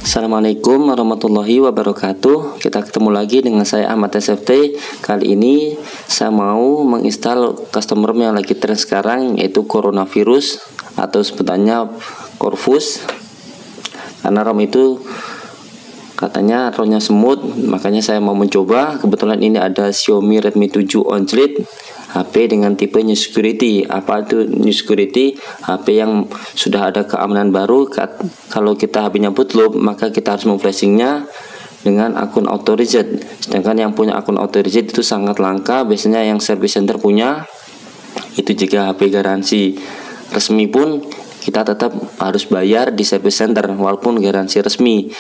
Assalamualaikum warahmatullahi wabarakatuh. Kita ketemu lagi dengan saya Ahmad SFT. Kali ini saya mau menginstal custom ROM yang lagi tren sekarang, yaitu coronavirus atau sebutannya Corvus. Karena ROM itu katanya ROM-nya smooth, makanya saya mau mencoba. Kebetulan ini ada Xiaomi Redmi 7 OLED HP dengan tipe New Security. Apa itu New Security? HP yang sudah ada keamanan baru. Kalau kita HP-nya bootloop, maka kita harus memflashingnya dengan akun auto reset. Sedangkan yang punya akun auto reset itu sangat langka. Biasanya yang service center punya. Itu jika HP garansi resmi pun kita tetap harus bayar di service center walaupun garansi resmi.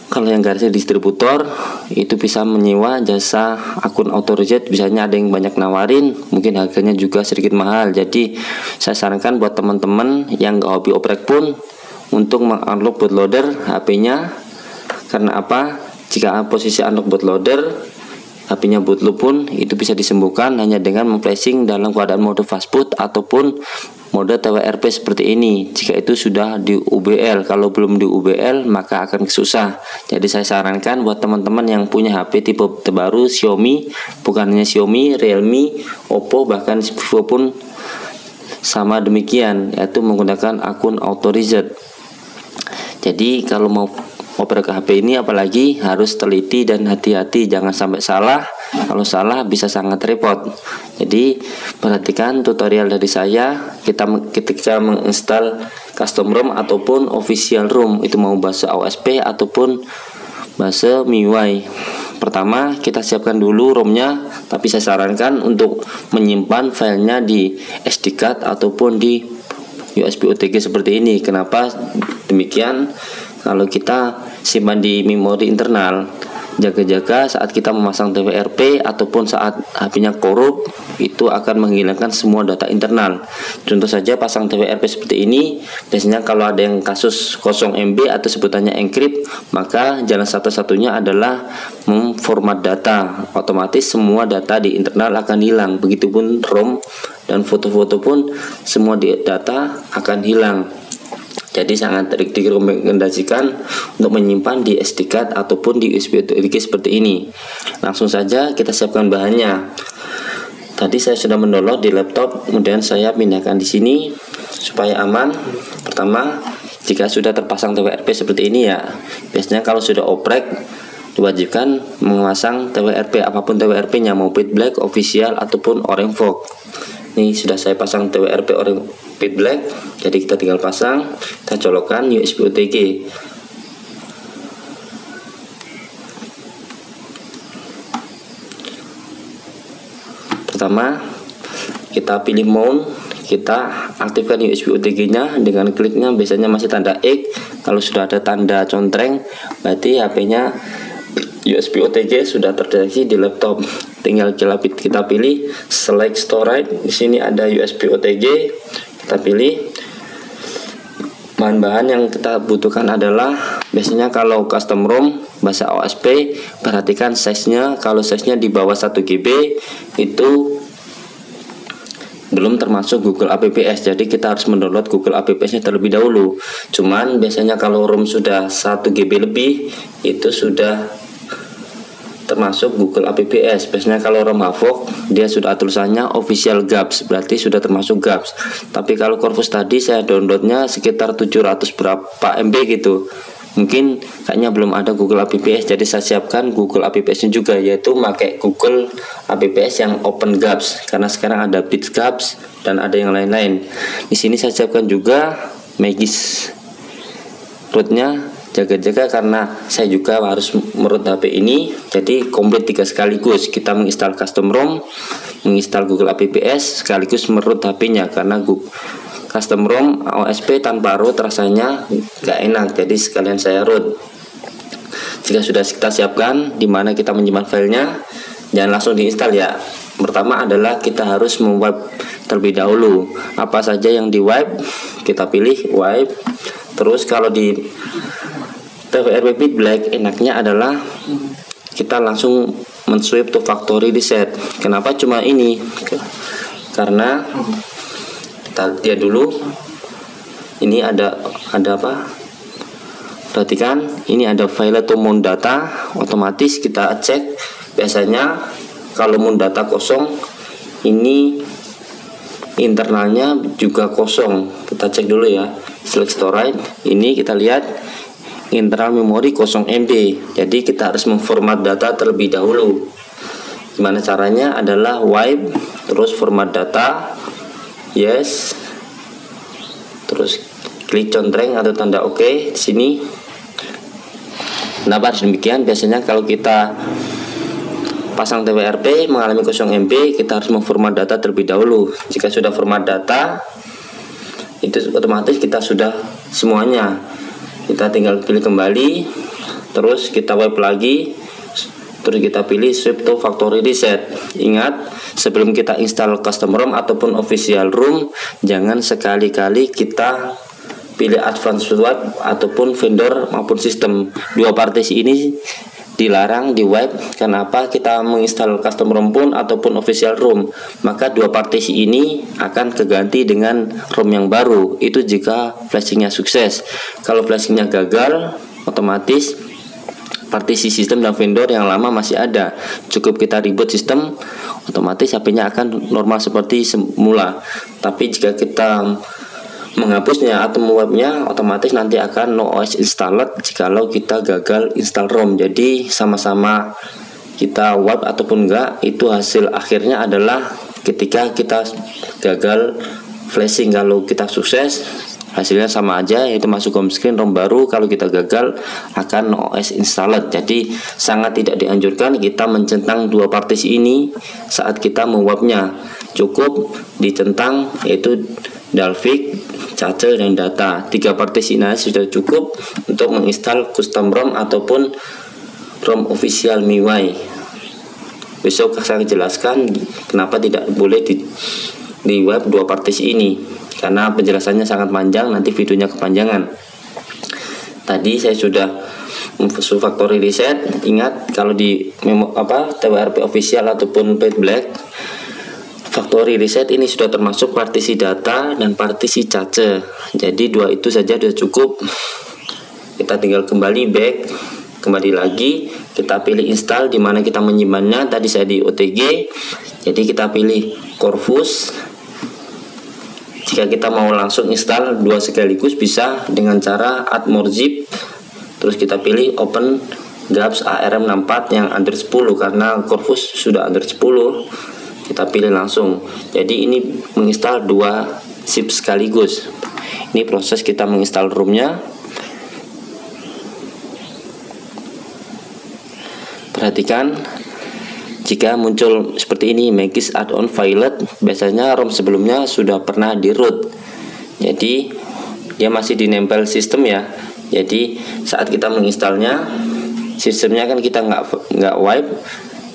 Kalau yang garansi distributor itu bisa menyewa jasa akun auto reset, biasanya ada yang banyak nawarin, mungkin harganya juga sedikit mahal. Jadi saya sarankan buat teman-teman yang nggak hobi oprek pun untuk meng-unlock bootloader HP-nya. Karena apa? Jika posisi unlock bootloader HP-nya bootloop pun itu bisa disembuhkan hanya dengan memflashing dalam keadaan mode fastboot ataupun mode TWRP seperti ini. Jika itu sudah di UBL, kalau belum di UBL maka akan susah. Jadi saya sarankan buat teman-teman yang punya HP tipe terbaru Xiaomi, bukan hanya Xiaomi, Realme, Oppo, bahkan Vivo pun sama demikian, yaitu menggunakan akun auto reset. Jadi kalau mau oprek HP ini apalagi harus teliti dan hati-hati, jangan sampai salah. Kalau salah bisa sangat repot. Jadi perhatikan tutorial dari saya. Kita menginstal custom ROM ataupun official ROM, itu mau bahasa OSP ataupun bahasa MIUI. Pertama kita siapkan dulu ROM-nya, tapi saya sarankan untuk menyimpan filenya di SD card ataupun di USB OTG seperti ini. Kenapa demikian? Kalau kita simpan di memori internal, jaga-jaga saat kita memasang TWRP ataupun saat HP-nya korup, itu akan menghilangkan semua data internal. Contoh saja pasang TWRP seperti ini, biasanya kalau ada yang kasus 0 MB atau sebutannya encrypt, maka jalan satu-satunya adalah memformat data. Otomatis semua data di internal akan hilang. Begitupun ROM dan foto-foto pun semua data akan hilang. Jadi sangat direkomendasikan untuk menyimpan di SD card ataupun di USB OTG seperti ini. Langsung saja kita siapkan bahannya. Tadi saya sudah mendownload di laptop, kemudian saya pindahkan di sini supaya aman. Pertama, jika sudah terpasang TWRP seperti ini ya, biasanya kalau sudah oprek diwajibkan memasang TWRP, apapun TWRP-nya, mau Pit Black, official ataupun Orange Fog. Ini sudah saya pasang TWRP Orange Pit Black, jadi kita tinggal pasang, kita colokkan USB OTG. Pertama kita pilih mount, kita aktifkan USB OTG nya dengan kliknya, biasanya masih tanda X. Kalau sudah ada tanda contreng berarti HP-nya USB OTG sudah terdeteksi di laptop. Tinggal kita pilih select storage. Di sini ada USB OTG. Kita pilih. Bahan-bahan yang kita butuhkan adalah, biasanya kalau custom ROM bahasa OSP, perhatikan size-nya. Kalau size-nya di bawah 1 GB itu belum termasuk Google APPS. Jadi kita harus mendownload Google APPS-nya terlebih dahulu. Cuman biasanya kalau ROM sudah 1 GB lebih itu sudah termasuk Google APPS. Biasanya kalau ROM Havok dia sudah tulisannya official GAPS, berarti sudah termasuk GAPS. Tapi kalau Corvus tadi saya downloadnya sekitar 700 berapa MB gitu. Mungkin kayaknya belum ada Google APPS, jadi saya siapkan Google APPS-nya juga, yaitu pakai Google APPS yang Open GAPS. Karena sekarang ada Bits GAPS dan ada yang lain-lain. Di sini saya siapkan juga Magis rootnya. Jaga-jaga karena saya juga harus meroot HP ini, jadi komplit 3 sekaligus. Kita menginstal custom ROM, menginstal Google APPS, sekaligus meroot HP-nya. Karena custom ROM OSP tanpa root rasanya gak enak, jadi sekalian saya root. Jika sudah kita siapkan di mana kita menyimpan filenya, jangan langsung diinstal ya. Pertama adalah kita harus memwipe terlebih dahulu. Apa saja yang di wipe, kita pilih wipe. Terus kalau di TWRP Pit Black enaknya adalah kita langsung men-swipe to factory reset. Kenapa cuma ini? Karena kita lihat dulu, ini ada apa? Perhatikan, ini ada file atau mon data, otomatis kita cek. Biasanya kalau mon data kosong, ini internalnya juga kosong. Kita cek dulu ya. Select storage, ini kita lihat internal memori 0 MB. Jadi kita harus memformat data terlebih dahulu. Gimana caranya? Adalah wipe, terus format data, yes, terus klik contreng atau tanda OK di sini. Kenapa harus demikian? Biasanya kalau kita pasang TWRP mengalami 0 MB, kita harus memformat data terlebih dahulu. Jika sudah format data, itu otomatis kita sudah semuanya. Kita tinggal pilih kembali, terus kita wipe lagi, terus kita pilih swipe to factory reset. Ingat, sebelum kita install custom ROM ataupun official ROM, jangan sekali-kali kita pilih advanced wipe ataupun vendor maupun sistem. Dua partisi ini dilarang di wipe. Kenapa? Kita menginstal custom ROM pun ataupun official ROM, maka dua partisi ini akan keganti dengan ROM yang baru. Itu jika flashingnya sukses. Kalau flashingnya gagal, otomatis partisi sistem dan vendor yang lama masih ada. Cukup kita reboot sistem, otomatis HP-nya akan normal seperti semula. Tapi jika kita menghapusnya atau mewipenya, otomatis nanti akan no OS installed jikalau kita gagal install ROM. Jadi sama-sama kita wipe ataupun enggak, itu hasil akhirnya adalah ketika kita gagal flashing. Kalau kita sukses, hasilnya sama aja, yaitu masuk home screen ROM baru. Kalau kita gagal, akan no OS installed. Jadi sangat tidak dianjurkan kita mencentang dua partisi ini saat kita mewipenya. Cukup dicentang, yaitu Dalvik, cache, dan data. Tiga partisi ini sudah cukup untuk menginstal custom ROM ataupun ROM official MIUI. Besok saya jelaskan kenapa tidak boleh di web dua partisi ini, karena penjelasannya sangat panjang, nanti videonya kepanjangan. Tadi saya sudah factory reset. Ingat, kalau di TWRP official ataupun Pet Black, factory reset ini sudah termasuk partisi data dan partisi cache. Jadi dua itu saja sudah cukup. Kita tinggal kembali back, kembali lagi, kita pilih install di mana kita menyimpannya. Tadi saya di OTG, jadi kita pilih Corvus. Jika kita mau langsung install dua sekaligus, bisa dengan cara add more zip. Terus kita pilih open gaps ARM64 yang Android 10, karena Corvus sudah Android 10. Kita pilih langsung. Jadi ini menginstal dua zip sekaligus. Ini proses kita menginstal ROM-nya. Perhatikan, jika muncul seperti ini, Magis add-on failet, biasanya ROM sebelumnya sudah pernah di root. Jadi dia masih dinempel sistem ya. Jadi saat kita menginstalnya, sistemnya kan kita nggak wipe,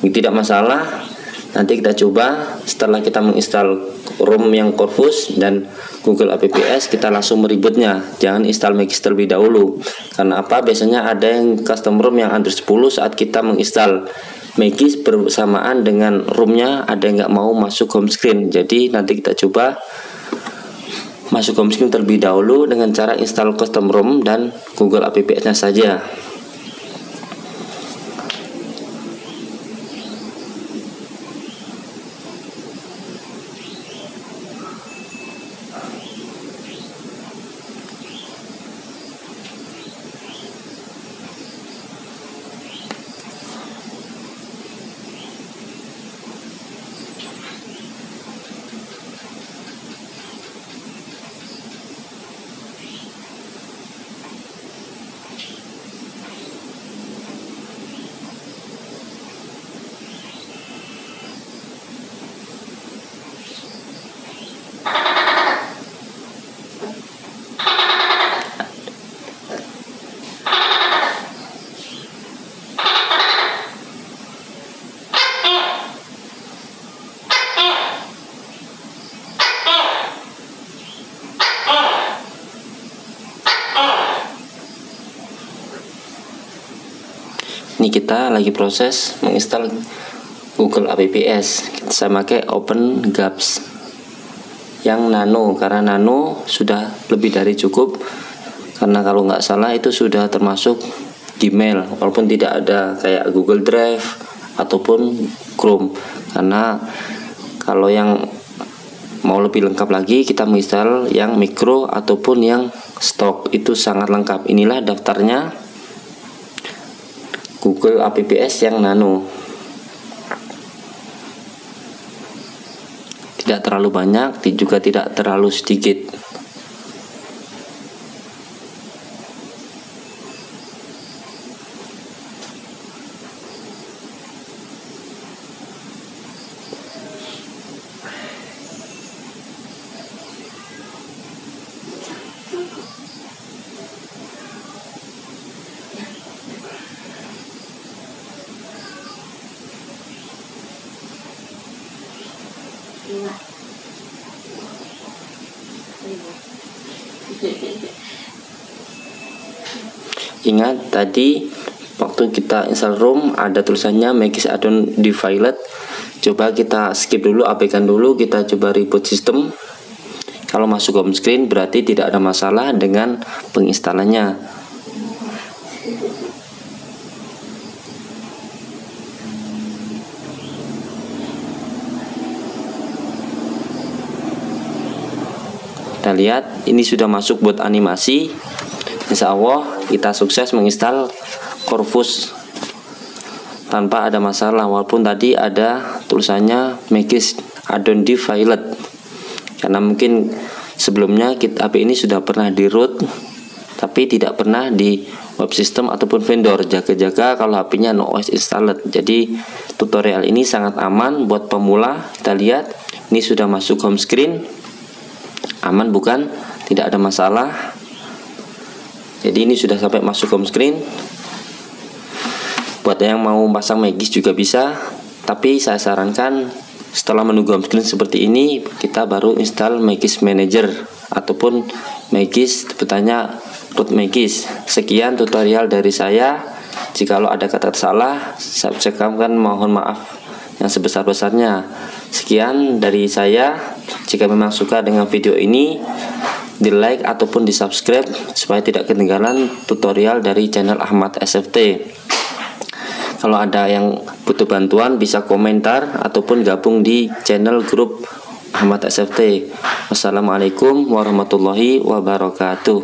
tidak masalah. Nanti kita coba setelah kita menginstal ROM yang Corvus dan Google APPS, kita langsung meributnya. Jangan install Magis terlebih dahulu. Karena apa? Biasanya ada yang custom ROM yang Android 10, saat kita menginstal Magis bersamaan dengan ROM-nya ada yang nggak mau masuk home screen. Jadi nanti kita coba masuk home screen terlebih dahulu dengan cara install custom ROM dan Google APPS-nya saja. Ini kita lagi proses menginstal Google APPS. Saya pakai Open Gaps yang nano, karena nano sudah lebih dari cukup karena kalau nggak salah itu sudah termasuk Gmail, walaupun tidak ada kayak Google Drive ataupun Chrome. Karena kalau yang mau lebih lengkap lagi, kita menginstal yang mikro ataupun yang stok, itu sangat lengkap. Inilah daftarnya Google Apps yang nano. Tidak terlalu banyak, juga tidak terlalu sedikit. Ingat tadi waktu kita install ROM ada tulisannya Magis add-on default. Coba kita skip dulu, abaikan dulu, kita coba reboot sistem. Kalau masuk home screen berarti tidak ada masalah dengan penginstalannya. Kita lihat ini sudah masuk buat animasi. Insya Allah kita sukses menginstal Corvus tanpa ada masalah, walaupun tadi ada tulisannya Magis add-on default, karena mungkin sebelumnya HP ini sudah pernah di root tapi tidak pernah di web system ataupun vendor. Jaga-jaga kalau HP-nya no OS installed. Jadi tutorial ini sangat aman buat pemula. Kita lihat ini sudah masuk home screen, aman bukan? Tidak ada masalah. Jadi ini sudah sampai masuk home screen. Buat yang mau pasang Magis juga bisa, tapi saya sarankan setelah menunggu home screen seperti ini, kita baru install Magis Manager ataupun Magis, betulnya root Magis. Sekian tutorial dari saya. Jikalau ada kata salah, saya ucapkan mohon maaf yang sebesar-besarnya. Sekian dari saya. Jika memang suka dengan video ini, di like ataupun di subscribe supaya tidak ketinggalan tutorial dari channel Ahmad SFT. Kalau ada yang butuh bantuan bisa komentar ataupun gabung di channel grup Ahmad SFT. Wassalamualaikum warahmatullahi wabarakatuh.